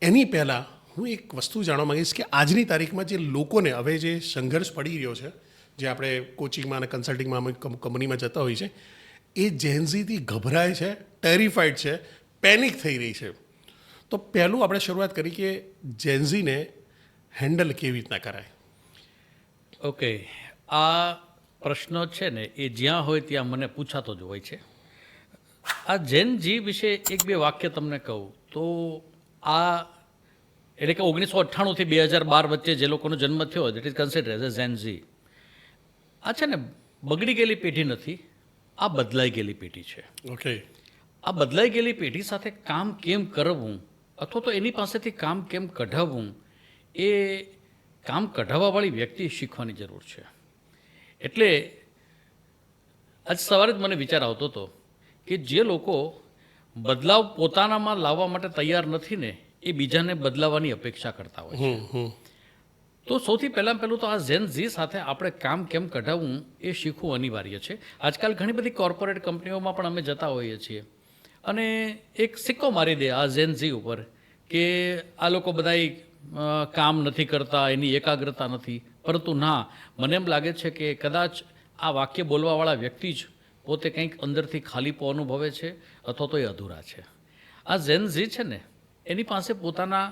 એની પહેલાં હું એક વસ્તુ જાણવા માંગીશ કે આજની તારીખમાં જે લોકોને હવે જે સંઘર્ષ પડી રહ્યો છે, જે આપણે કોચિંગમાં અને કન્સલ્ટિંગમાં અમે કંપનીમાં જતા હોઈએ છીએ, એ જેન્ઝીથી ગભરાય છે, ટેરિફાઈડ છે, પેનિક થઈ રહી છે. તો પહેલું આપણે શરૂઆત કરી કે જેન્ઝીને હેન્ડલ કેવી રીતના કરાય. ઓકે, આ પ્રશ્ન છે ને એ જ્યાં હોય ત્યાં મને પૂછાતો જ હોય છે. આ જેન જી વિશે એક બે વાક્ય તમને કહું તો આ એટલે કે 1998 થી 2012 વચ્ચે જે લોકોનો જન્મ થયો that is consider as a Zen Zee. આ છે ને બગડી ગયેલી પેઢી નથી, આ બદલાઈ ગયેલી પેઢી છે. ઓકે. આ બદલાઈ ગયેલી પેઢી સાથે કામ કેમ કરવું અથવા તો એની પાસેથી કામ કેમ કઢાવવું એ કામ કઢાવવાવાળી વ્યક્તિ શીખવાની જરૂર છે. એટલે આજ સવારે જ મને વિચાર આવતો હતો કે જે લોકો બદલાવ પોતાનામાં લાવવા માટે તૈયાર નથી ને એ બીજાને બદલાવવાની અપેક્ષા કરતા હોય છે. તો સૌથી પહેલાં તો આ ઝેન ઝી સાથે આપણે કામ કેમ કઢાવવું એ શીખવું અનિવાર્ય છે. આજકાલ ઘણી બધી કોર્પોરેટ કંપનીઓમાં પણ અમે જતા હોઈએ છીએ અને એક સિક્કો મારી દે આ ઝેન ઝી ઉપર કે આ લોકો બધાય કામ નથી કરતા, એની એકાગ્રતા નથી. પરંતુ ના, મને એમ લાગે છે કે કદાચ આ વાક્ય બોલવાવાળા વ્યક્તિ જ પોતે કંઈક અંદરથી ખાલીપો અનુભવે છે અથવા તો એ અધૂરા છે. આ ઝેન ઝી છે ને એની પાસે પોતાના